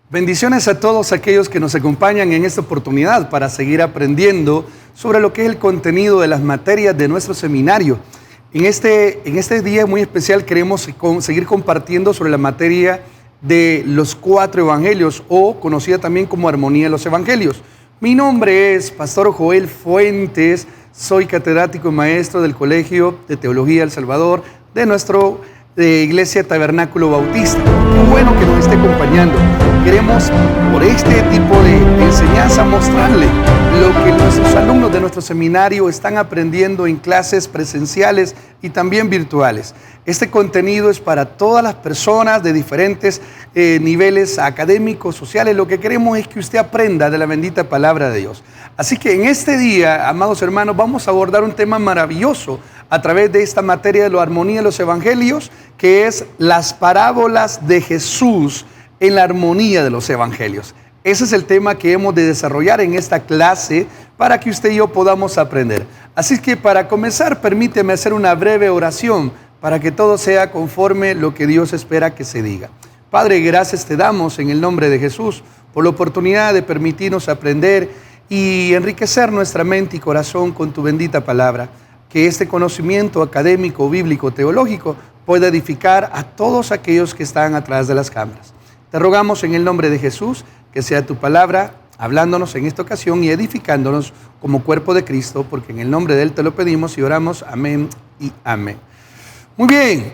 Bendiciones a todos aquellos que nos acompañan en esta oportunidad para seguir aprendiendo sobre lo que es el contenido de las materias de nuestro seminario. En este día muy especial queremos seguir compartiendo sobre la materia de los 4 evangelios, o conocida también como Armonía de los Evangelios. Mi nombre es Pastor Joel Fuentes, soy catedrático y maestro del Colegio de Teología El Salvador de nuestro Iglesia Tabernáculo Bautista. Qué bueno que nos esté acompañando. Queremos, por este tipo de enseñanza, mostrarle lo que nuestros alumnos de nuestro seminario están aprendiendo en clases presenciales y también virtuales. Este contenido es para todas las personas de diferentes niveles académicos, sociales. Lo que queremos es que usted aprenda de la bendita palabra de Dios. Así que en este día, amados hermanos, vamos a abordar un tema maravilloso a través de esta materia de la armonía de los evangelios, que es las parábolas de Jesús en la armonía de los evangelios. Ese es el tema que hemos de desarrollar en esta clase para que usted y yo podamos aprender. Así que para comenzar, permíteme hacer una breve oración para que todo sea conforme lo que Dios espera que se diga. Padre, gracias te damos en el nombre de Jesús por la oportunidad de permitirnos aprender y enriquecer nuestra mente y corazón con tu bendita palabra. Que este conocimiento académico, bíblico, teológico pueda edificar a todos aquellos que están atrás de las cámaras. Te rogamos en el nombre de Jesús que sea tu palabra hablándonos en esta ocasión y edificándonos como cuerpo de Cristo, porque en el nombre de Él te lo pedimos y oramos. Amén y amén. Muy bien,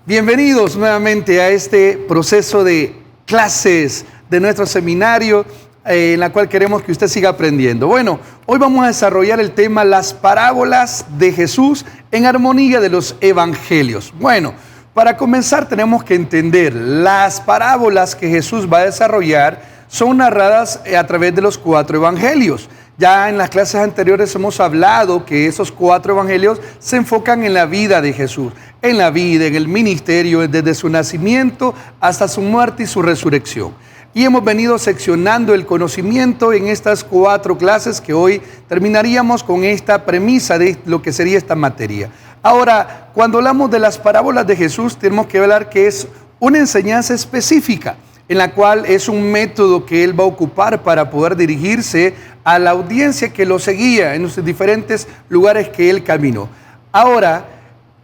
bienvenidos nuevamente a este proceso de clases de nuestro seminario en la cual queremos que usted siga aprendiendo. Bueno, hoy vamos a desarrollar el tema las parábolas de Jesús en armonía de los evangelios. Bueno, para comenzar tenemos que entender las parábolas que Jesús va a desarrollar son narradas a través de los 4 evangelios. Ya en las clases anteriores hemos hablado que esos 4 evangelios se enfocan en la vida de Jesús, en la vida, en el ministerio, desde su nacimiento hasta su muerte y su resurrección. Y hemos venido seccionando el conocimiento en estas 4 clases que hoy terminaríamos con esta premisa de lo que sería esta materia. Ahora, cuando hablamos de las parábolas de Jesús, tenemos que hablar que es una enseñanza específica, en la cual es un método que Él va a ocupar para poder dirigirse a la audiencia que lo seguía en los diferentes lugares que Él caminó. Ahora,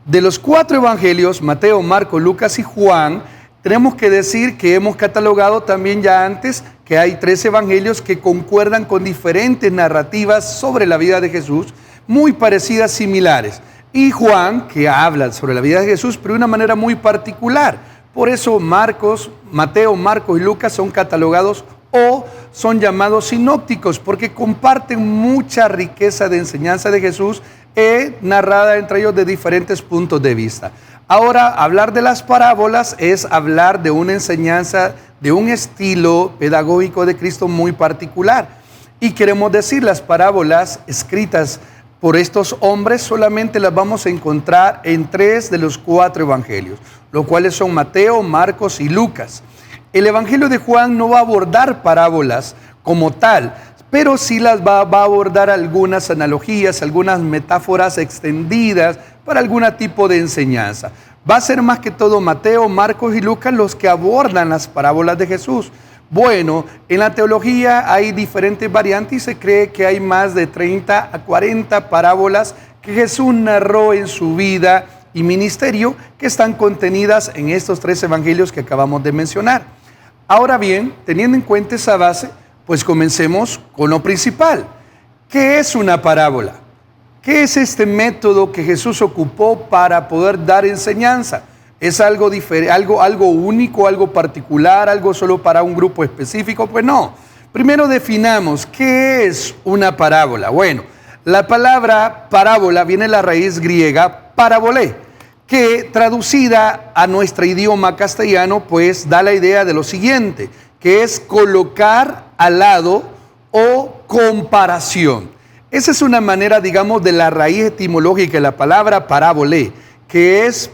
de los 4 evangelios, Mateo, Marcos, Lucas y Juan, tenemos que decir que hemos catalogado también ya antes que hay 3 evangelios que concuerdan con diferentes narrativas sobre la vida de Jesús, muy parecidas, similares. Y Juan, que habla sobre la vida de Jesús, pero de una manera muy particular. Por eso Mateo, Marcos y Lucas son catalogados o son llamados sinópticos, porque comparten mucha riqueza de enseñanza de Jesús, narrada entre ellos de diferentes puntos de vista. Ahora, hablar de las parábolas es hablar de una enseñanza, de un estilo pedagógico de Cristo muy particular. Y queremos decir, las parábolas escritas por estos hombres solamente las vamos a encontrar en 3 de los 4 evangelios, los cuales son Mateo, Marcos y Lucas. El evangelio de Juan no va a abordar parábolas como tal, pero sí las va a abordar algunas analogías, algunas metáforas extendidas para algún tipo de enseñanza. Va a ser más que todo Mateo, Marcos y Lucas los que abordan las parábolas de Jesús. Bueno, en la teología hay diferentes variantes y se cree que hay más de 30 a 40 parábolas que Jesús narró en su vida y ministerio que están contenidas en estos 3 evangelios que acabamos de mencionar. Ahora bien, teniendo en cuenta esa base, pues comencemos con lo principal. ¿Qué es una parábola? ¿Qué es este método que Jesús ocupó para poder dar enseñanza? ¿Es algo diferente, algo único, algo particular, algo solo para un grupo específico? Pues no. Primero definamos qué es una parábola. Bueno, la palabra parábola viene de la raíz griega parabolé, que traducida a nuestro idioma castellano, pues da la idea de lo siguiente, que es colocar al lado o comparación. Esa es una manera, digamos, de la raíz etimológica de la palabra parábolé, que es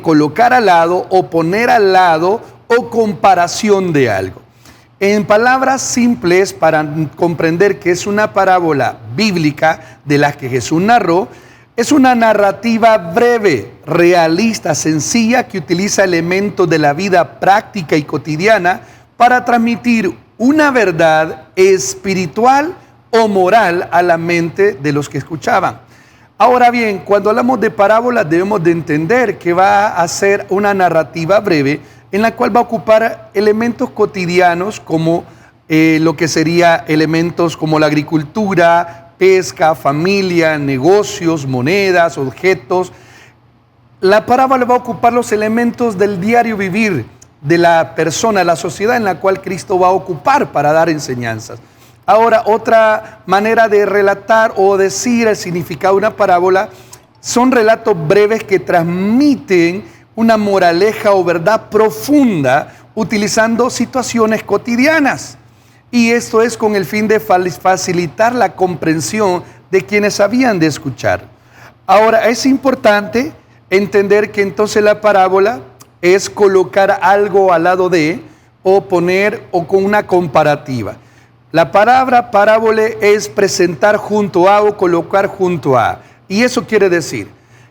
colocar al lado o poner al lado o comparación de algo. En palabras simples, para comprender que es una parábola bíblica de las que Jesús narró, es una narrativa breve, realista, sencilla, que utiliza elementos de la vida práctica y cotidiana para transmitir una verdad espiritual o moral a la mente de los que escuchaban. Ahora bien, cuando hablamos de parábolas debemos de entender que va a ser una narrativa breve en la cual va a ocupar elementos cotidianos como lo que sería elementos como la agricultura, pesca, familia, negocios, monedas, objetos. La parábola va a ocupar los elementos del diario vivir de la persona, la sociedad en la cual Cristo va a ocupar para dar enseñanzas. Ahora, otra manera de relatar o decir el significado de una parábola son relatos breves que transmiten una moraleja o verdad profunda utilizando situaciones cotidianas. Y esto es con el fin de facilitar la comprensión de quienes habían de escuchar. Ahora, es importante entender que entonces la parábola es colocar algo al lado de o poner o con una comparativa. La palabra parábola es presentar junto a o colocar junto a. Y eso quiere decir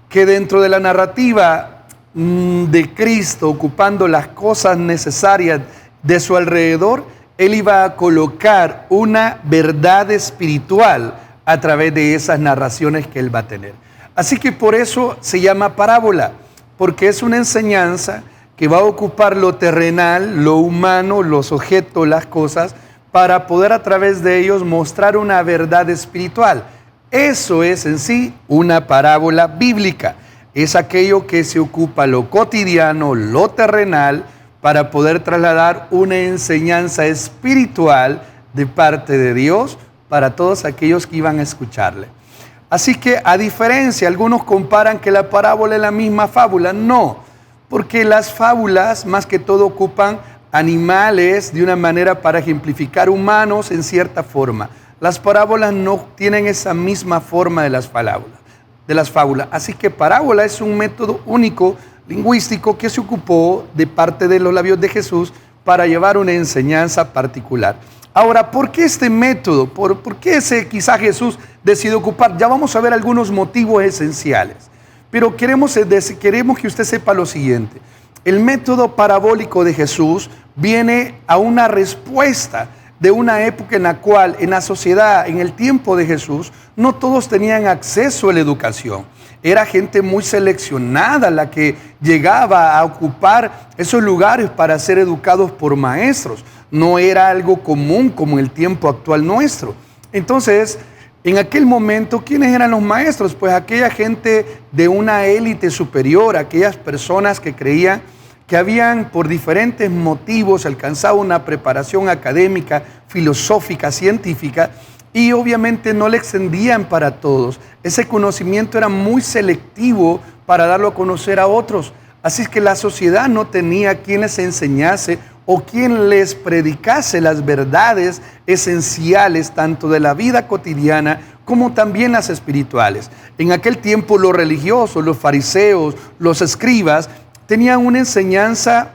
que dentro de la narrativa de Cristo, ocupando las cosas necesarias de su alrededor, Él iba a colocar una verdad espiritual a través de esas narraciones que Él va a tener. Así que por eso se llama parábola, porque es una enseñanza que va a ocupar lo terrenal, lo humano, los objetos, las cosas, para poder a través de ellos mostrar una verdad espiritual. Eso es en sí una parábola bíblica. Es aquello que se ocupa lo cotidiano, lo terrenal, para poder trasladar una enseñanza espiritual de parte de Dios para todos aquellos que iban a escucharle. Así que a diferencia, algunos comparan que la parábola es la misma fábula. No, porque las fábulas más que todo ocupan animales de una manera para ejemplificar humanos en cierta forma. Las parábolas no tienen esa misma forma de las fábulas. Así que parábola es un método único lingüístico que se ocupó de parte de los labios de Jesús para llevar una enseñanza particular. Ahora, ¿por qué este método? ¿Por qué quizá Jesús decidió ocupar? Ya vamos a ver algunos motivos esenciales. Pero queremos que usted sepa lo siguiente. El método parabólico de Jesús viene a una respuesta de una época en la cual en la sociedad, en el tiempo de Jesús, no todos tenían acceso a la educación. Era gente muy seleccionada la que llegaba a ocupar esos lugares para ser educados por maestros. No era algo común como en el tiempo actual nuestro. Entonces, en aquel momento, ¿quiénes eran los maestros? Pues aquella gente de una élite superior, aquellas personas que creían que habían por diferentes motivos alcanzado una preparación académica, filosófica, científica, y obviamente no le extendían para todos. Ese conocimiento era muy selectivo para darlo a conocer a otros. Así es que la sociedad no tenía quien les enseñase o quien les predicase las verdades esenciales tanto de la vida cotidiana como también las espirituales. En aquel tiempo los religiosos, los fariseos, los escribas tenían una enseñanza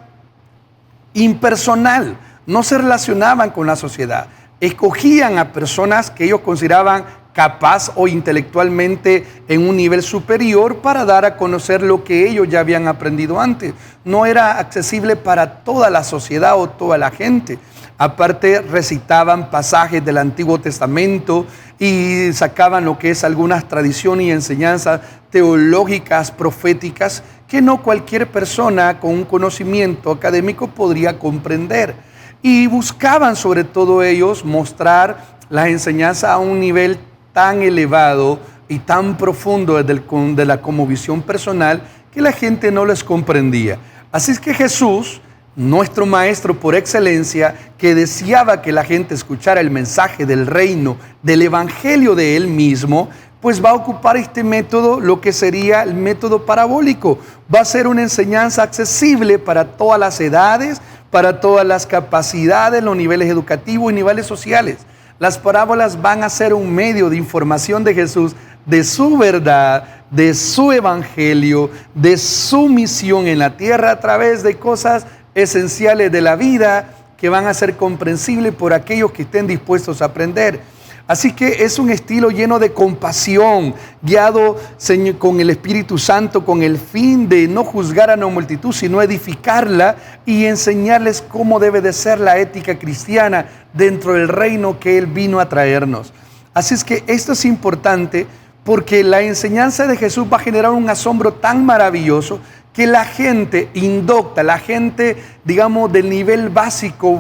impersonal, no se relacionaban con la sociedad, escogían a personas que ellos consideraban capaz o intelectualmente en un nivel superior para dar a conocer lo que ellos ya habían aprendido antes. No era accesible para toda la sociedad o toda la gente. Aparte recitaban pasajes del Antiguo Testamento y sacaban lo que es algunas tradiciones y enseñanzas teológicas, proféticas, que no cualquier persona con un conocimiento académico podría comprender. Y buscaban sobre todo ellos mostrar las enseñanzas a un nivel tan elevado y tan profundo de la conmovisión personal que la gente no les comprendía. Así es que Jesús, nuestro maestro por excelencia, que deseaba que la gente escuchara el mensaje del reino, del evangelio de él mismo, pues va a ocupar este método, lo que sería el método parabólico. Va a ser una enseñanza accesible para todas las edades, para todas las capacidades, los niveles educativos y niveles sociales. Las parábolas van a ser un medio de información de Jesús, de su verdad, de su evangelio, de su misión en la tierra a través de cosas esenciales de la vida que van a ser comprensibles por aquellos que estén dispuestos a aprender. Así que es un estilo lleno de compasión, guiado con el Espíritu Santo, con el fin de no juzgar a la multitud, sino edificarla y enseñarles cómo debe de ser la ética cristiana dentro del reino que Él vino a traernos. Así es que esto es importante porque la enseñanza de Jesús va a generar un asombro tan maravilloso que la gente indocta, la gente, digamos, del nivel básico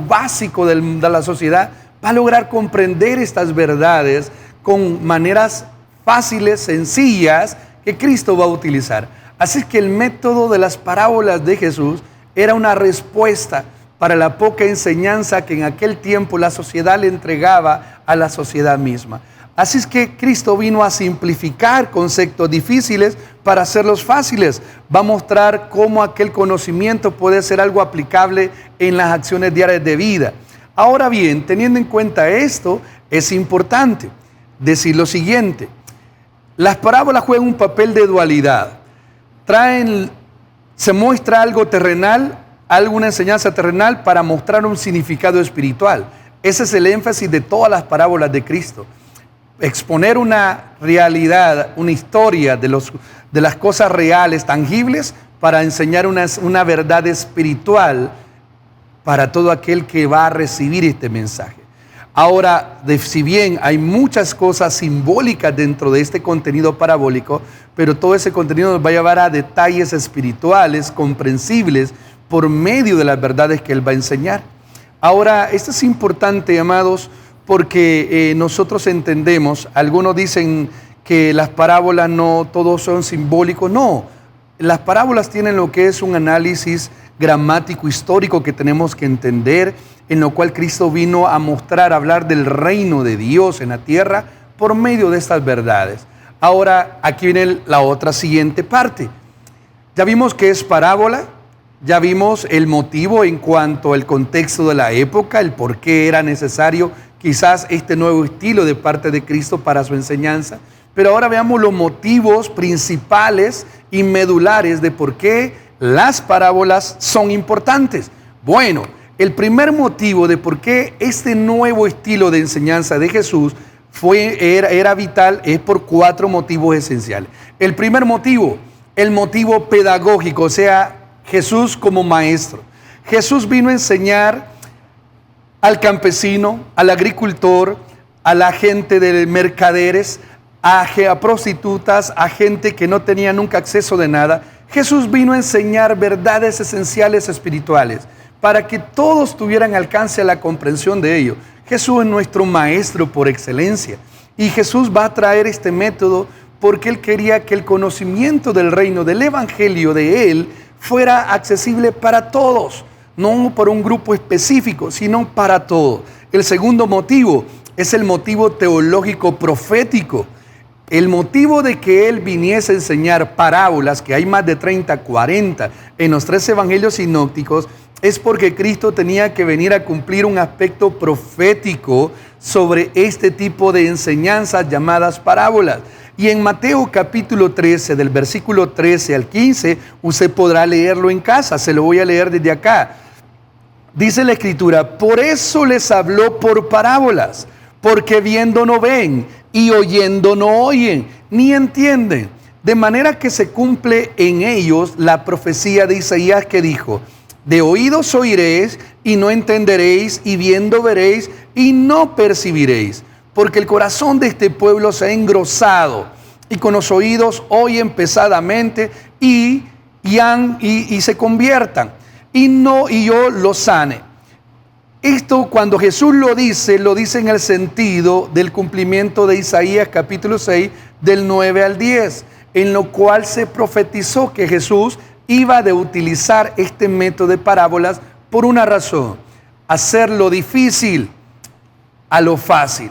de la sociedad, va a lograr comprender estas verdades con maneras fáciles, sencillas, que Cristo va a utilizar. Así que el método de las parábolas de Jesús era una respuesta para la poca enseñanza que en aquel tiempo la sociedad le entregaba a la sociedad misma. Así es que Cristo vino a simplificar conceptos difíciles para hacerlos fáciles. Va a mostrar cómo aquel conocimiento puede ser algo aplicable en las acciones diarias de vida. Ahora bien, teniendo en cuenta esto, es importante decir lo siguiente. Las parábolas juegan un papel de dualidad. Se muestra algo terrenal, alguna enseñanza terrenal para mostrar un significado espiritual. Ese es el énfasis de todas las parábolas de Cristo. Exponer una realidad, una historia de las cosas reales, tangibles, para enseñar una verdad espiritual para todo aquel que va a recibir este mensaje. Ahora, si bien hay muchas cosas simbólicas dentro de este contenido parabólico, pero todo ese contenido nos va a llevar a detalles espirituales, comprensibles, por medio de las verdades que Él va a enseñar. Ahora, esto es importante, amados, porque nosotros entendemos, algunos dicen que las parábolas no todos son simbólicos. No, las parábolas tienen lo que es un análisis gramático, histórico que tenemos que entender, en lo cual Cristo vino a mostrar, a hablar del reino de Dios en la tierra por medio de estas verdades. Ahora, aquí viene la otra siguiente parte. Ya vimos que es parábola, ya vimos el motivo en cuanto al contexto de la época, el por qué era necesario quizás este nuevo estilo de parte de Cristo para su enseñanza. Pero ahora veamos los motivos principales y medulares de por qué las parábolas son importantes. Bueno, el primer motivo de por qué este nuevo estilo de enseñanza de Jesús era vital es por 4 motivos esenciales. El primer motivo, el motivo pedagógico, o sea, Jesús como maestro. Jesús vino a enseñar al campesino, al agricultor, a la gente de mercaderes, a prostitutas, a gente que no tenía nunca acceso de nada. Jesús vino a enseñar verdades esenciales espirituales para que todos tuvieran alcance a la comprensión de ello. Jesús es nuestro maestro por excelencia y Jesús va a traer este método porque Él quería que el conocimiento del reino, del evangelio de Él, fuera accesible para todos, no por un grupo específico, sino para todos. El segundo motivo es el motivo teológico profético. El motivo de que Él viniese a enseñar parábolas, que hay más de 30, 40 en los 3 evangelios sinópticos, es porque Cristo tenía que venir a cumplir un aspecto profético sobre este tipo de enseñanzas llamadas parábolas. Y en Mateo capítulo 13, del versículo 13 al 15, usted podrá leerlo en casa, se lo voy a leer desde acá. Dice la Escritura, por eso les habló por parábolas, porque viendo no ven y oyendo no oyen, ni entienden. De manera que se cumple en ellos la profecía de Isaías que dijo, de oídos oiréis y no entenderéis, y viendo veréis y no percibiréis. Porque el corazón de este pueblo se ha engrosado y con los oídos oyen pesadamente y se conviertan y yo los sane. Esto cuando Jesús lo dice en el sentido del cumplimiento de Isaías capítulo 6 del 9 al 10, en lo cual se profetizó que Jesús iba a utilizar este método de parábolas por una razón, hacer lo difícil a lo fácil.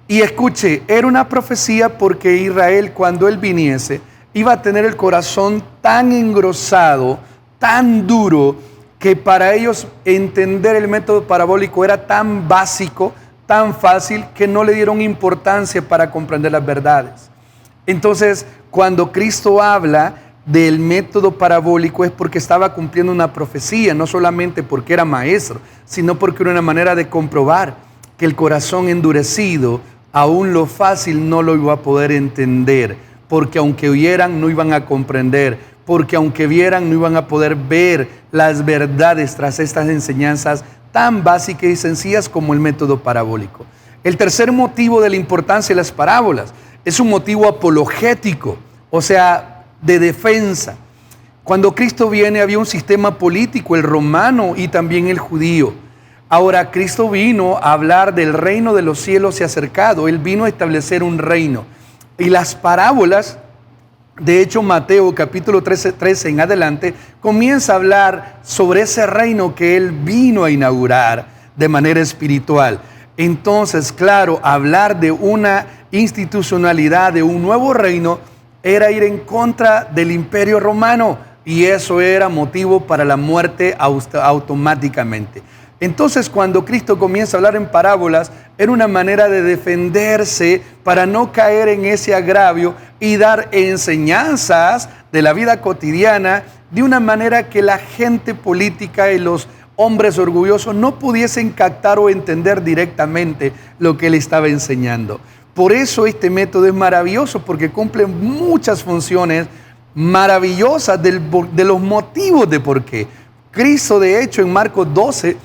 Y escuche, era una profecía porque Israel, cuando Él viniese, iba a tener el corazón tan engrosado, tan duro, que para ellos entender el método parabólico era tan básico, tan fácil, que no le dieron importancia para comprender las verdades. Entonces, cuando Cristo habla del método parabólico es porque estaba cumpliendo una profecía, no solamente porque era maestro, sino porque era una manera de comprobar que el corazón endurecido aún lo fácil no lo iba a poder entender, porque aunque oyeran no iban a comprender, porque aunque vieran no iban a poder ver las verdades tras estas enseñanzas tan básicas y sencillas como el método parabólico. El tercer motivo de la importancia de las parábolas es un motivo apologético, o sea, de defensa. Cuando Cristo viene había un sistema político, el romano y también el judío. Ahora Cristo vino a hablar del reino de los cielos se ha acercado. Él vino a establecer un reino. Y las parábolas, de hecho Mateo capítulo 13 en adelante, comienza a hablar sobre ese reino que Él vino a inaugurar de manera espiritual. Entonces, claro, hablar de una institucionalidad, de un nuevo reino, era ir en contra del imperio romano. Y eso era motivo para la muerte automáticamente. Entonces, cuando Cristo comienza a hablar en parábolas, era una manera de defenderse para no caer en ese agravio y dar enseñanzas de la vida cotidiana de una manera que la gente política y los hombres orgullosos no pudiesen captar o entender directamente lo que él estaba enseñando. Por eso este método es maravilloso, porque cumple muchas funciones maravillosas de los motivos de por qué. Cristo, de hecho, en Marcos 12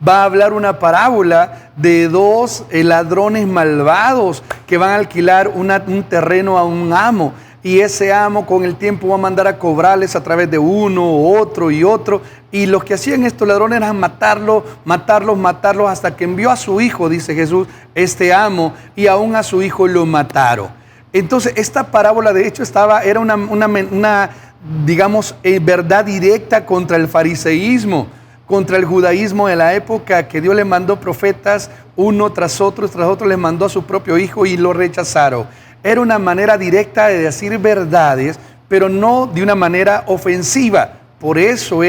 va a hablar una parábola de dos ladrones malvados que van a alquilar un terreno a un amo, y ese amo con el tiempo va a mandar a cobrarles a través de uno, otro y otro, y los que hacían estos ladrones eran matarlos hasta que envió a su hijo, dice Jesús, este amo, y aún a su hijo lo mataron. Entonces, esta parábola de hecho era una digamos, verdad directa contra el fariseísmo, contra el judaísmo de la época, que Dios le mandó profetas uno tras otro, les mandó a su propio hijo y lo rechazaron. Era una manera directa de decir verdades, pero no de una manera ofensiva. Por eso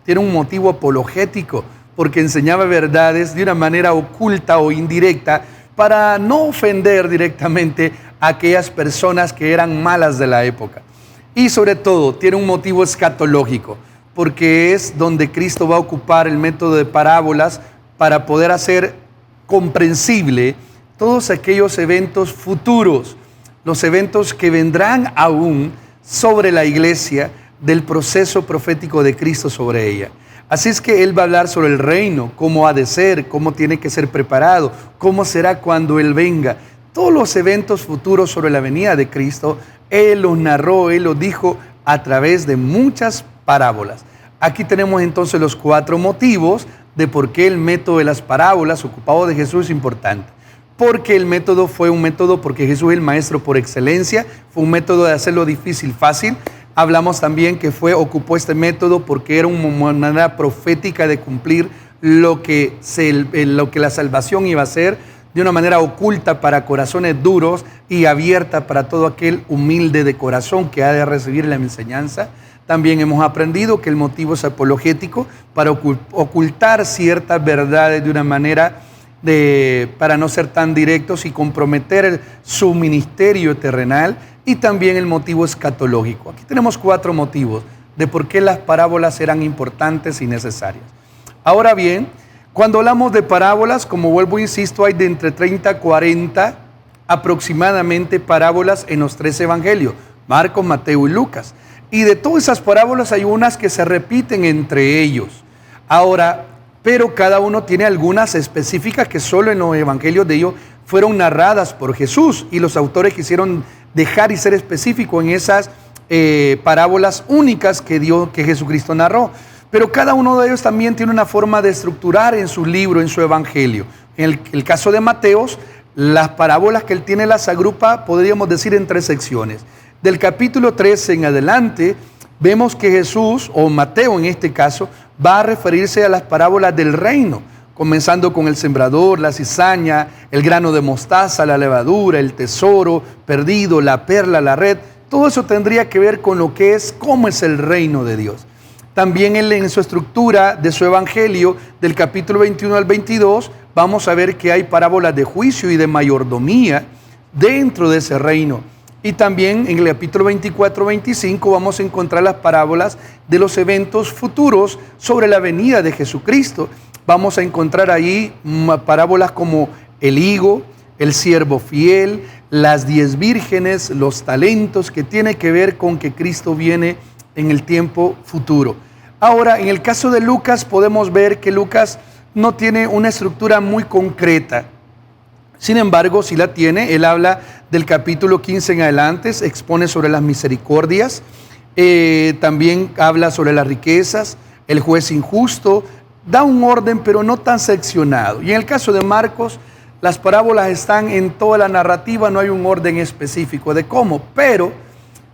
tiene un motivo apologético, porque enseñaba verdades de una manera oculta o indirecta, para no ofender directamente a aquellas personas que eran malas de la época. Y sobre todo tiene un motivo escatológico, porque es donde Cristo va a ocupar el método de parábolas para poder hacer comprensible todos aquellos eventos futuros, los eventos que vendrán aún sobre la iglesia del proceso profético de Cristo sobre ella. Así es que Él va a hablar sobre el reino, cómo ha de ser, cómo tiene que ser preparado, cómo será cuando Él venga. Todos los eventos futuros sobre la venida de Cristo, Él los narró, Él los dijo a través de muchas parábolas. Aquí tenemos entonces los 4 motivos de por qué el método de las parábolas ocupado de Jesús es importante. Porque el método fue un método, porque Jesús es el maestro por excelencia, fue un método de hacerlo difícil fácil. Hablamos también que ocupó este método porque era una manera profética de cumplir lo que la salvación iba a ser, de una manera oculta para corazones duros y abierta para todo aquel humilde de corazón que ha de recibir la enseñanza. También hemos aprendido que el motivo es apologético, para ocultar ciertas verdades de una manera para no ser tan directos y comprometer su ministerio terrenal. Y también el motivo escatológico. Aquí tenemos 4 motivos de por qué las parábolas eran importantes y necesarias. Ahora bien, cuando hablamos de parábolas, como vuelvo e insisto, hay de entre 30 a 40 aproximadamente parábolas en los 3 evangelios, Marcos, Mateo y Lucas. Y de todas esas parábolas hay unas que se repiten entre ellos. Ahora, pero cada uno tiene algunas específicas que solo en los evangelios de ellos fueron narradas por Jesús, y los autores quisieron dejar y ser específico en esas parábolas únicas que Jesucristo narró. Pero cada uno de ellos también tiene una forma de estructurar en su libro, en su evangelio. En el caso de Mateo, las parábolas que él tiene las agrupa, podríamos decir, en 3 secciones. Del capítulo 13 en adelante, vemos que Jesús, o Mateo en este caso, va a referirse a las parábolas del reino, comenzando con el sembrador, la cizaña, el grano de mostaza, la levadura, el tesoro perdido, la perla, la red. Todo eso tendría que ver con lo que es, cómo es el reino de Dios. También en su estructura de su evangelio, del capítulo 21 al 22, vamos a ver que hay parábolas de juicio y de mayordomía dentro de ese reino. Y también en el capítulo 24-25 vamos a encontrar las parábolas de los eventos futuros sobre la venida de Jesucristo. Vamos a encontrar ahí parábolas como el higo, el siervo fiel, las 10 vírgenes, los talentos, que tiene que ver con que Cristo viene en el tiempo futuro. Ahora, en el caso de Lucas, podemos ver que Lucas no tiene una estructura muy concreta. Sin embargo, si la tiene, él habla del capítulo 15 en adelante, expone sobre las misericordias, también habla sobre las riquezas, el juez injusto, da un orden pero no tan seccionado. Y en el caso de Marcos, las parábolas están en toda la narrativa, no hay un orden específico de cómo, pero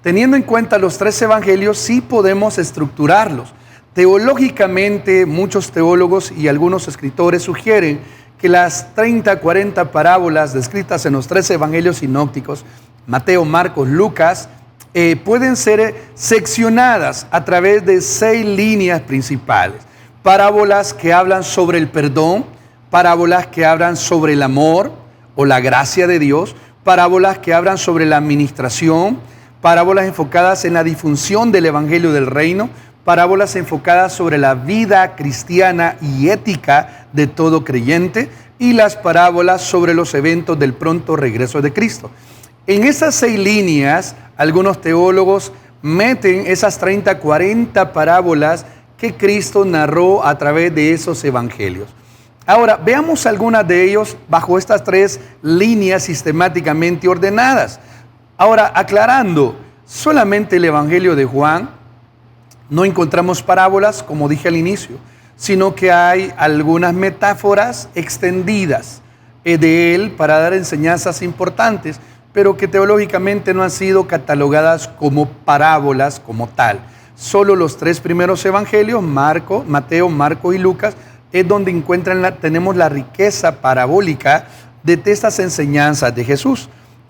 teniendo en cuenta los 3 evangelios, sí podemos estructurarlos. Teológicamente, muchos teólogos y algunos escritores sugieren que las 30, 40 parábolas descritas en los 3 evangelios sinópticos, Mateo, Marcos, Lucas, pueden ser seccionadas a través de 6 líneas principales. Parábolas que hablan sobre el perdón, parábolas que hablan sobre el amor o la gracia de Dios, parábolas que hablan sobre la administración, parábolas enfocadas en la difusión del evangelio del reino, parábolas enfocadas sobre la vida cristiana y ética de todo creyente, y las parábolas sobre los eventos del pronto regreso de Cristo. En esas 6 líneas, algunos teólogos meten esas 30, 40 parábolas que Cristo narró a través de esos evangelios. Ahora, veamos algunas de ellos bajo estas 3 líneas sistemáticamente ordenadas. Ahora, aclarando, solamente el evangelio de Juan no encontramos parábolas, como dije al inicio, sino que hay algunas metáforas extendidas de él para dar enseñanzas importantes, pero que teológicamente no han sido catalogadas como parábolas como tal. Solo los 3 primeros evangelios, Mateo, Marcos y Lucas, es donde tenemos la riqueza parabólica de estas enseñanzas de Jesús.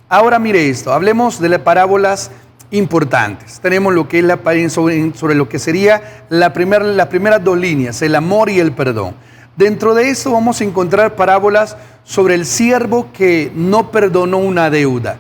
Ahora mire esto, hablemos de las parábolas importantes. Tenemos lo que es sobre lo que sería las primeras 2 líneas, el amor y el perdón. Dentro de eso vamos a encontrar parábolas sobre el siervo que no perdonó una deuda,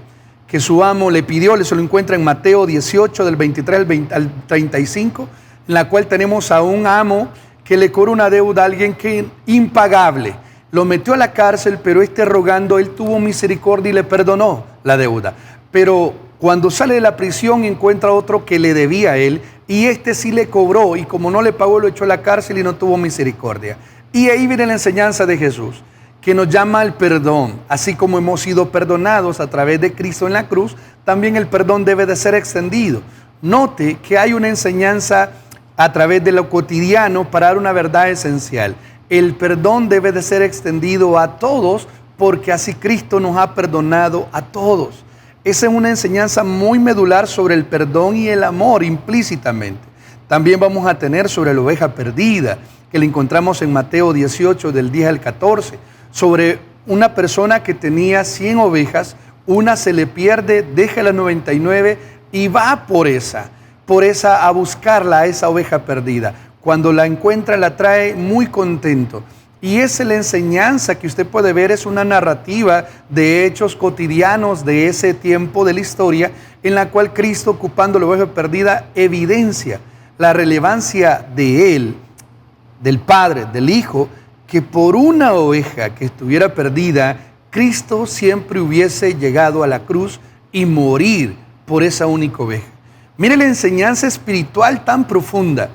que su amo le pidió, se lo encuentra en Mateo 18, del 23 al 35, en la cual tenemos a un amo que le cobró una deuda a alguien que impagable, lo metió a la cárcel, pero rogando, él tuvo misericordia y le perdonó la deuda. Pero cuando sale de la prisión encuentra otro que le debía a él, y sí le cobró, y como no le pagó lo echó a la cárcel y no tuvo misericordia. Y ahí viene la enseñanza de Jesús, que nos llama al perdón. Así como hemos sido perdonados a través de Cristo en la cruz, también el perdón debe de ser extendido. Note que hay una enseñanza a través de lo cotidiano para dar una verdad esencial. El perdón debe de ser extendido a todos, porque así Cristo nos ha perdonado a todos. Esa es una enseñanza muy medular sobre el perdón y el amor implícitamente. También vamos a tener sobre la oveja perdida, que la encontramos en Mateo 18, del 10 al 14, sobre una persona que tenía 100 ovejas, una se le pierde, deja las 99 y va por esa a buscarla, a esa oveja perdida. Cuando la encuentra, la trae muy contento. Y esa es la enseñanza que usted puede ver, es una narrativa de hechos cotidianos de ese tiempo de la historia, en la cual Cristo, ocupando la oveja perdida, evidencia la relevancia de Él, del Padre, del Hijo, que por una oveja que estuviera perdida, Cristo siempre hubiese llegado a la cruz y morir por esa única oveja. Mire la enseñanza espiritual tan profunda,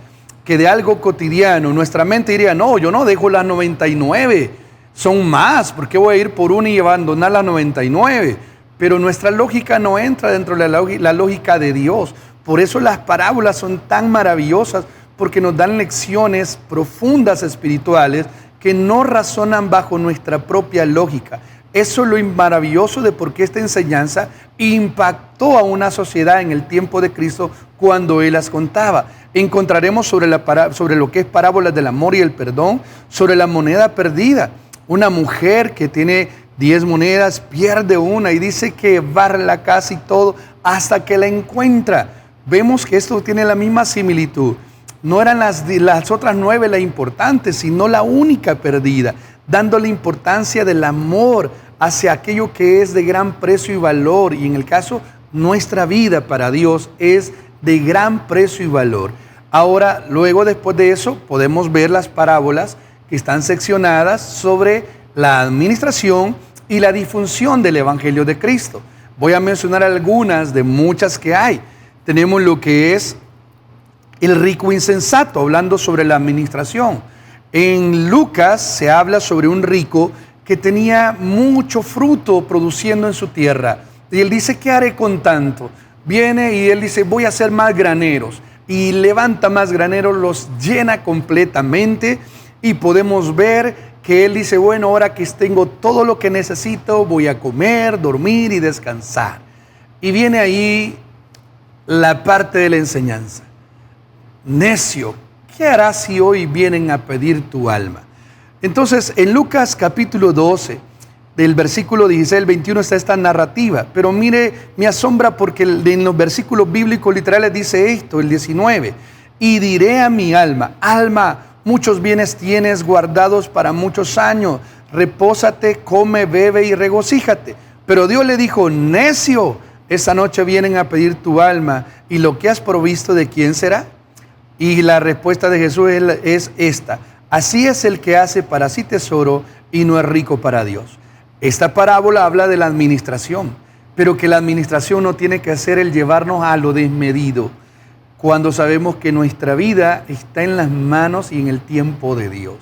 que de algo cotidiano nuestra mente diría, no, yo no dejo las 99, son más, ¿por qué voy a ir por una y abandonar las 99? Pero nuestra lógica no entra dentro de la lógica de Dios. Por eso las parábolas son tan maravillosas, porque nos dan lecciones profundas espirituales que no razonan bajo nuestra propia lógica. Eso es lo maravilloso de por qué esta enseñanza impactó a una sociedad en el tiempo de Cristo cuando Él las contaba. Encontraremos sobre lo que es parábolas del amor y el perdón, sobre la moneda perdida. Una mujer que tiene 10 monedas, pierde una y dice que barre la casa y todo hasta que la encuentra. Vemos que esto tiene la misma similitud. No eran las otras 9 las importantes, sino la única perdida, dándole importancia del amor hacia aquello que es de gran precio y valor. Y en el caso, nuestra vida para Dios es de gran precio y valor. Ahora, luego después de eso, podemos ver las parábolas que están seccionadas sobre la administración y la difusión del Evangelio de Cristo. Voy a mencionar algunas de muchas que hay. Tenemos lo que es el rico insensato, hablando sobre la administración. En Lucas se habla sobre un rico que tenía mucho fruto produciendo en su tierra. Y él dice, ¿qué haré con tanto? Viene y él dice, voy a hacer más graneros. Y levanta más graneros, los llena completamente. Y podemos ver que él dice, bueno, ahora que tengo todo lo que necesito, voy a comer, dormir y descansar. Y viene ahí la parte de la enseñanza. Necio, ¿qué harás si hoy vienen a pedir tu alma? Entonces, en Lucas capítulo 12, del versículo 16 al 21 está esta narrativa. Pero mire, me asombra porque en los versículos bíblicos literales dice esto, el 19. Y diré a mi alma, alma, muchos bienes tienes guardados para muchos años. Repósate, come, bebe y regocíjate. Pero Dios le dijo, necio, esta noche vienen a pedir tu alma. ¿Y lo que has provisto de quién será? Y la respuesta de Jesús es esta. Así es el que hace para sí tesoro y no es rico para Dios. Esta parábola habla de la administración, pero que la administración no tiene que ser el llevarnos a lo desmedido, cuando sabemos que nuestra vida está en las manos y en el tiempo de Dios.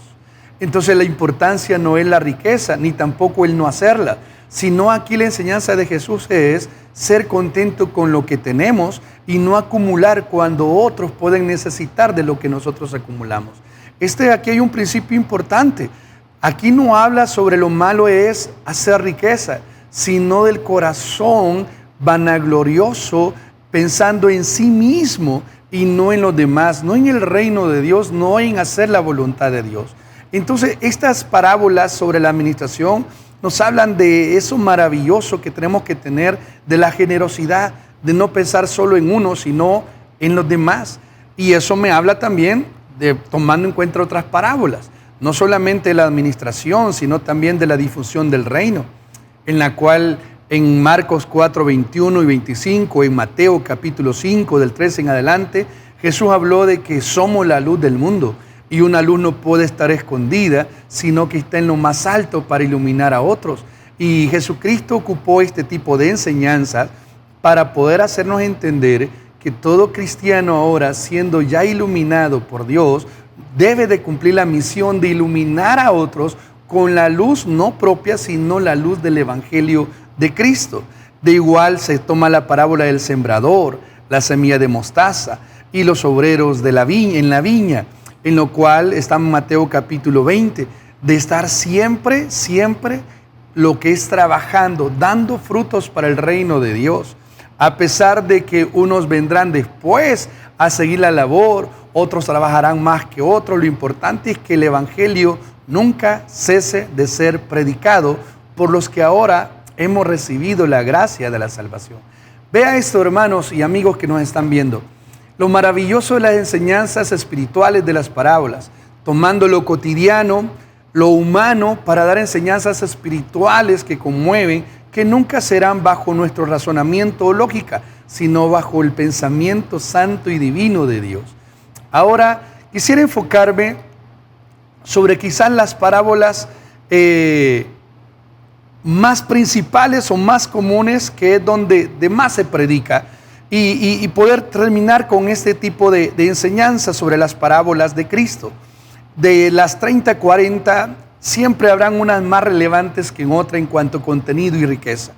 Entonces la importancia no es la riqueza, ni tampoco el no hacerla, sino aquí la enseñanza de Jesús es ser contento con lo que tenemos y no acumular cuando otros pueden necesitar de lo que nosotros acumulamos. Aquí hay un principio importante. Aquí no habla sobre lo malo es hacer riqueza, sino del corazón vanaglorioso, pensando en sí mismo y no en los demás, no en el reino de Dios, no en hacer la voluntad de Dios. Entonces, estas parábolas sobre la administración nos hablan de eso maravilloso que tenemos que tener, de la generosidad, de no pensar solo en uno, sino en los demás. Y eso me habla también de tomando en cuenta otras parábolas, no solamente de la administración, sino también de la difusión del reino, en la cual en Marcos 4, 21 y 25, en Mateo capítulo 5, del 13 en adelante, Jesús habló de que somos la luz del mundo y una luz no puede estar escondida, sino que está en lo más alto para iluminar a otros. Y Jesucristo ocupó este tipo de enseñanzas para poder hacernos entender que todo cristiano ahora, siendo ya iluminado por Dios, debe de cumplir la misión de iluminar a otros con la luz no propia, sino la luz del Evangelio de Cristo. De igual se toma la parábola del sembrador, la semilla de mostaza y los obreros de la viña, en lo cual está en Mateo capítulo 20, de estar siempre lo que es trabajando, dando frutos para el reino de Dios. A pesar de que unos vendrán después a seguir la labor, otros trabajarán más que otros, lo importante es que el Evangelio nunca cese de ser predicado por los que ahora hemos recibido la gracia de la salvación. Vea esto, hermanos y amigos que nos están viendo. Lo maravilloso de las enseñanzas espirituales de las parábolas, tomando lo cotidiano, lo humano, para dar enseñanzas espirituales que conmueven, que nunca serán bajo nuestro razonamiento o lógica, sino bajo el pensamiento santo y divino de Dios. Ahora, quisiera enfocarme sobre quizás las parábolas más principales o más comunes, que es donde más se predica, y poder terminar con este tipo de enseñanzas sobre las parábolas de Cristo. De las 30, 40, siempre habrán unas más relevantes que en otra en cuanto a contenido y riqueza.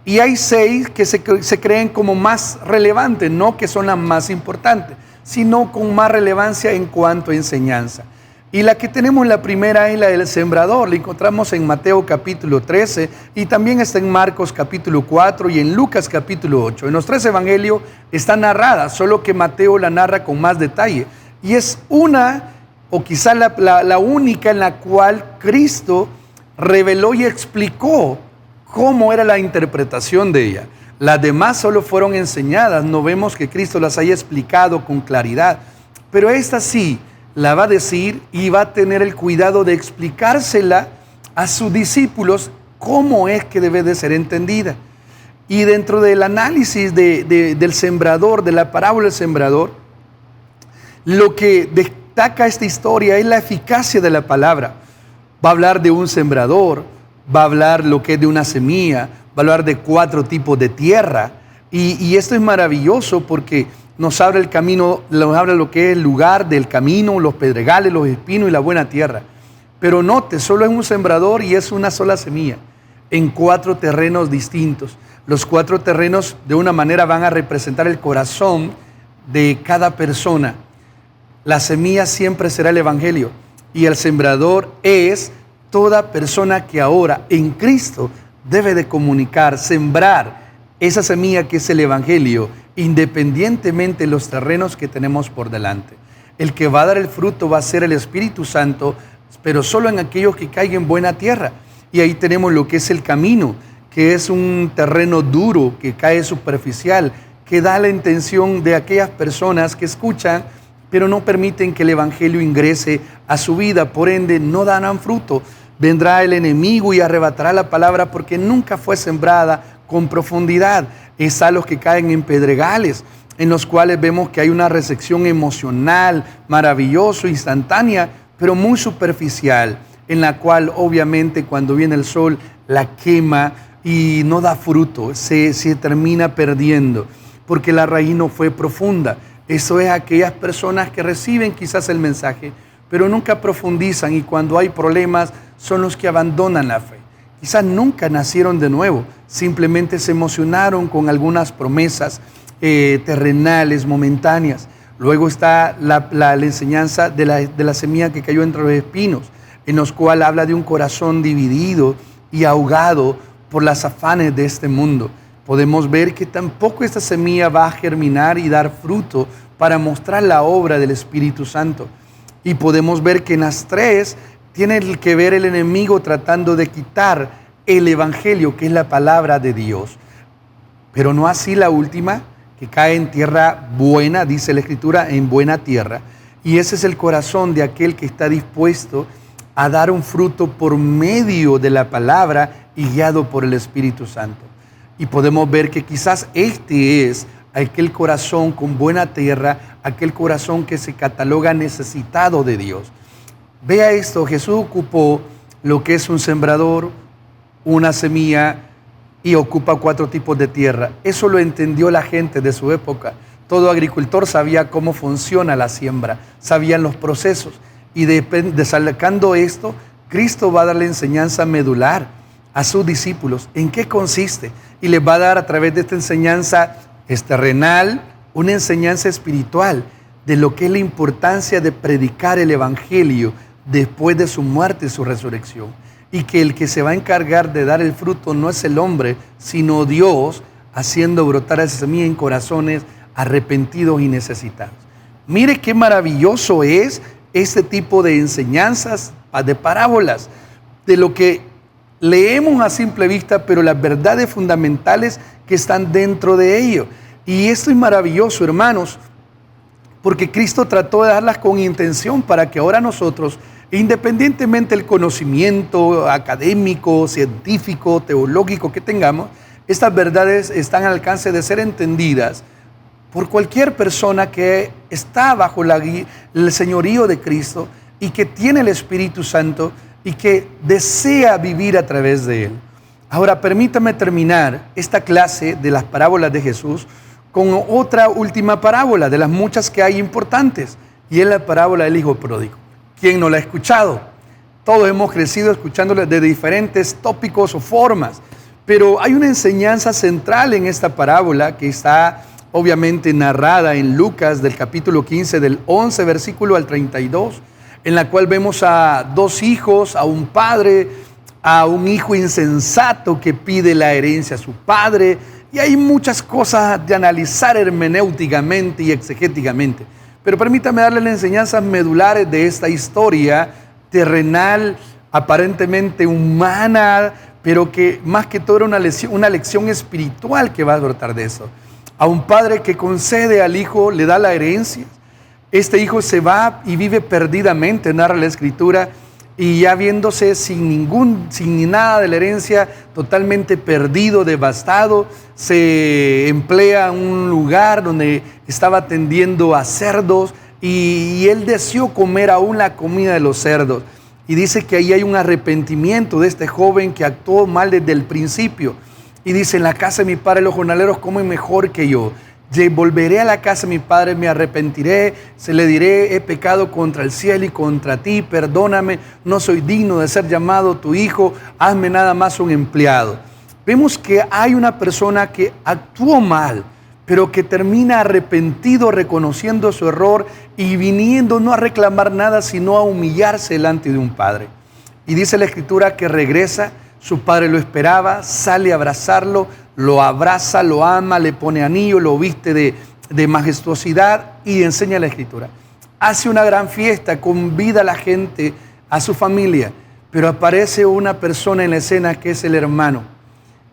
Y hay 6 que se creen como más relevantes, no que son las más importantes, sino con más relevancia en cuanto a enseñanza. Y la que tenemos, la primera, es la del sembrador. La encontramos en Mateo capítulo 13 y también está en Marcos capítulo 4 y en Lucas capítulo 8. En los 3 evangelios está narrada, solo que Mateo la narra con más detalle. Y es una, o quizás la única, en la cual Cristo reveló y explicó cómo era la interpretación de ella. Las demás solo fueron enseñadas, no vemos que Cristo las haya explicado con claridad. Pero esta sí la va a decir y va a tener el cuidado de explicársela a sus discípulos cómo es que debe de ser entendida. Y dentro del análisis del sembrador, de la parábola del sembrador, lo que destaca esta historia es la eficacia de la palabra. Va a hablar de un sembrador, va a hablar lo que es de una semilla, va a hablar de 4 tipos de tierra. Y esto es maravilloso porque nos abre el camino, nos abre lo que es el lugar del camino, los pedregales, los espinos y la buena tierra. Pero note, solo es un sembrador y es una sola semilla en 4 terrenos distintos. Los 4 terrenos de una manera van a representar el corazón de cada persona. La semilla siempre será el evangelio y el sembrador es toda persona que ahora en Cristo debe de comunicar, sembrar esa semilla que es el evangelio, independientemente de los terrenos que tenemos por delante. El que va a dar el fruto va a ser el Espíritu Santo, pero solo en aquellos que caigan en buena tierra. Y ahí tenemos lo que es el camino, que es un terreno duro, que cae superficial, que da la intención de aquellas personas que escuchan, pero no permiten que el evangelio ingrese a su vida, por ende no darán fruto. Vendrá el enemigo y arrebatará la palabra porque nunca fue sembrada con profundidad. Es a los que caen en pedregales, en los cuales vemos que hay una recepción emocional, maravillosa, instantánea, pero muy superficial, en la cual obviamente cuando viene el sol la quema y no da fruto, se termina perdiendo, porque la raíz no fue profunda. Eso es aquellas personas que reciben quizás el mensaje, pero nunca profundizan y cuando hay problemas son los que abandonan la fe. Quizás nunca nacieron de nuevo, simplemente se emocionaron con algunas promesas terrenales, momentáneas. Luego está la enseñanza de la semilla que cayó entre los espinos, en los cuales habla de un corazón dividido y ahogado por las afanes de este mundo. Podemos ver que tampoco esta semilla va a germinar y dar fruto para mostrar la obra del Espíritu Santo. Y podemos ver que en las 3 tiene que ver el enemigo tratando de quitar el evangelio, que es la palabra de Dios. Pero no así la última, que cae en tierra buena, dice la Escritura, en buena tierra. Y ese es el corazón de aquel que está dispuesto a dar un fruto por medio de la palabra y guiado por el Espíritu Santo. Y podemos ver que quizás este es aquel corazón con buena tierra, aquel corazón que se cataloga necesitado de Dios. Vea esto, Jesús ocupó lo que es un sembrador, una semilla y ocupa 4 tipos de tierra. Eso lo entendió la gente de su época. Todo agricultor sabía cómo funciona la siembra, sabían los procesos. Y sacando esto, Cristo va a dar la enseñanza medular a sus discípulos. ¿En qué consiste? Y les va a dar a través de esta enseñanza terrenal una enseñanza espiritual de lo que es la importancia de predicar el evangelio después de su muerte y su resurrección. Y que el que se va a encargar de dar el fruto no es el hombre, sino Dios, haciendo brotar esa semilla en corazones arrepentidos y necesitados. Mire qué maravilloso es este tipo de enseñanzas, de parábolas, de lo que leemos a simple vista, pero las verdades fundamentales que están dentro de ello. Y esto es maravilloso, hermanos, porque Cristo trató de darlas con intención para que ahora nosotros, independientemente del conocimiento académico, científico, teológico que tengamos, estas verdades están al alcance de ser entendidas por cualquier persona que está bajo el señorío de Cristo y que tiene el Espíritu Santo y que desea vivir a través de Él. Ahora, permítame terminar esta clase de las parábolas de Jesús con otra última parábola de las muchas que hay importantes, y es la parábola del Hijo Pródigo. ¿Quién no la ha escuchado? Todos hemos crecido escuchándola de diferentes tópicos o formas, pero hay una enseñanza central en esta parábola que está obviamente narrada en Lucas del capítulo 15, del 11 versículo al 32, en la cual vemos a 2 hijos, a un padre, a un hijo insensato que pide la herencia a su padre, y hay muchas cosas de analizar hermenéuticamente y exegéticamente. Pero permítame darle las enseñanzas medulares de esta historia terrenal, aparentemente humana, pero que más que todo era una lección espiritual que va a brotar de eso. A un padre que concede al hijo, le da la herencia. Este hijo se va y vive perdidamente, narra la Escritura, y ya viéndose sin nada de la herencia, totalmente perdido, devastado, se emplea en un lugar donde estaba atendiendo a cerdos y él deseó comer aún la comida de los cerdos. Y dice que ahí hay un arrepentimiento de este joven que actuó mal desde el principio. Y dice, en la casa de mi padre los jornaleros comen mejor que yo. Volveré a la casa de mi padre, me arrepentiré, se le diré, he pecado contra el cielo y contra ti, perdóname, no soy digno de ser llamado tu hijo, hazme nada más un empleado. Vemos que hay una persona que actuó mal, pero que termina arrepentido, reconociendo su error y viniendo no a reclamar nada, sino a humillarse delante de un padre. Y dice la Escritura que regresa, su padre lo esperaba, sale a abrazarlo, lo abraza, lo ama, le pone anillo, lo viste de majestuosidad y enseña la Escritura. Hace una gran fiesta, convida a la gente, a su familia, pero aparece una persona en la escena que es el hermano.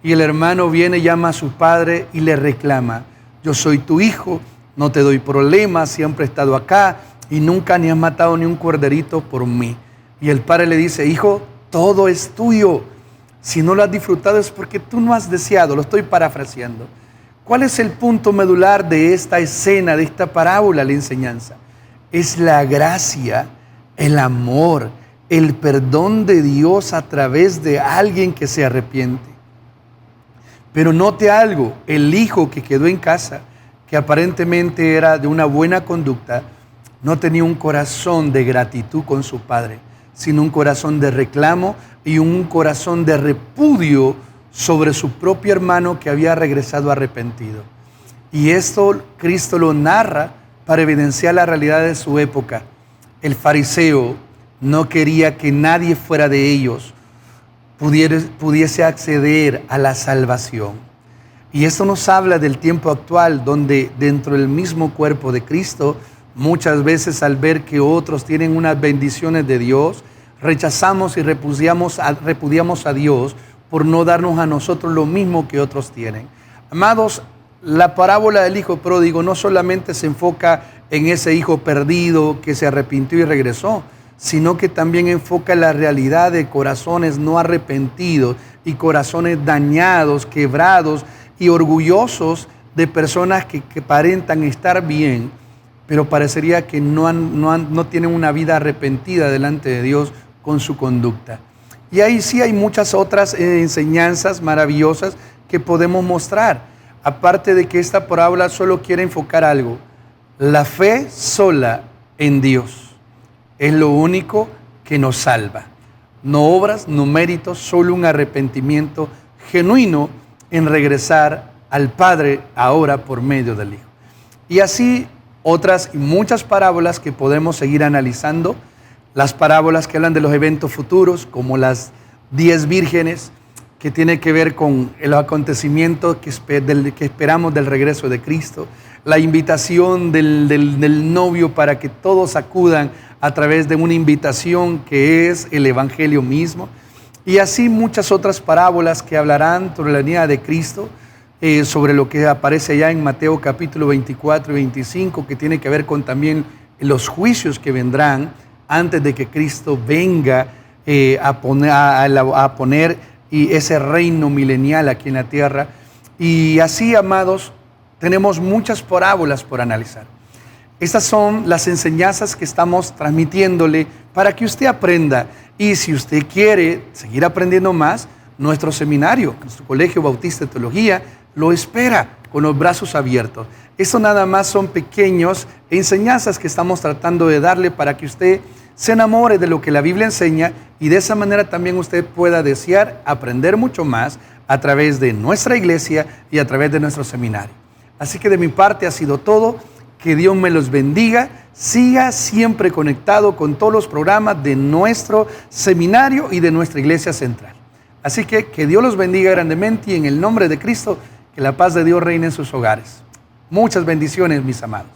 Y el hermano viene, llama a su padre y le reclama, yo soy tu hijo, no te doy problemas, siempre he estado acá y nunca ni has matado ni un corderito por mí. Y el padre le dice, hijo, todo es tuyo. Si no lo has disfrutado es porque tú no has deseado, lo estoy parafraseando. ¿Cuál es el punto medular de esta escena, de esta parábola, la enseñanza? Es la gracia, el amor, el perdón de Dios a través de alguien que se arrepiente. Pero note algo, el hijo que quedó en casa, que aparentemente era de una buena conducta, no tenía un corazón de gratitud con su padre, sino un corazón de reclamo y un corazón de repudio sobre su propio hermano que había regresado arrepentido. Y esto Cristo lo narra para evidenciar la realidad de su época. El fariseo no quería que nadie fuera de ellos pudiese acceder a la salvación. Y esto nos habla del tiempo actual, donde dentro del mismo cuerpo de Cristo, muchas veces al ver que otros tienen unas bendiciones de Dios, rechazamos y repudiamos a Dios por no darnos a nosotros lo mismo que otros tienen. Amados, la parábola del hijo pródigo no solamente se enfoca en ese hijo perdido que se arrepintió y regresó, sino que también enfoca la realidad de corazones no arrepentidos y corazones dañados, quebrados y orgullosos de personas que aparentan estar bien, pero parecería que no tienen una vida arrepentida delante de Dios con su conducta. Y ahí sí hay muchas otras enseñanzas maravillosas que podemos mostrar. Aparte de que esta parábola solo quiere enfocar algo, la fe sola en Dios es lo único que nos salva. No obras, no méritos, solo un arrepentimiento genuino en regresar al Padre ahora por medio del Hijo. Y así otras y muchas parábolas que podemos seguir analizando. Las parábolas que hablan de los eventos futuros, como las 10 vírgenes, que tiene que ver con el acontecimiento que esperamos del regreso de Cristo. La invitación del novio para que todos acudan a través de una invitación que es el Evangelio mismo. Y así muchas otras parábolas que hablarán sobre la venida de Cristo, sobre lo que aparece allá en Mateo capítulo 24 y 25, que tiene que ver con también los juicios que vendrán antes de que Cristo venga a poner ese reino milenial aquí en la tierra. Y así, amados, tenemos muchas parábolas por analizar. Estas son las enseñanzas que estamos transmitiéndole para que usted aprenda. Y si usted quiere seguir aprendiendo más, nuestro seminario, nuestro Colegio Bautista de Teología, lo espera con los brazos abiertos. Eso nada más son pequeñas enseñanzas que estamos tratando de darle para que usted se enamore de lo que la Biblia enseña y de esa manera también usted pueda desear aprender mucho más a través de nuestra iglesia y a través de nuestro seminario. Así que de mi parte ha sido todo. Que Dios me los bendiga. Siga siempre conectado con todos los programas de nuestro seminario y de nuestra iglesia central. Así que Dios los bendiga grandemente y en el nombre de Cristo, que la paz de Dios reine en sus hogares. Muchas bendiciones, mis amados.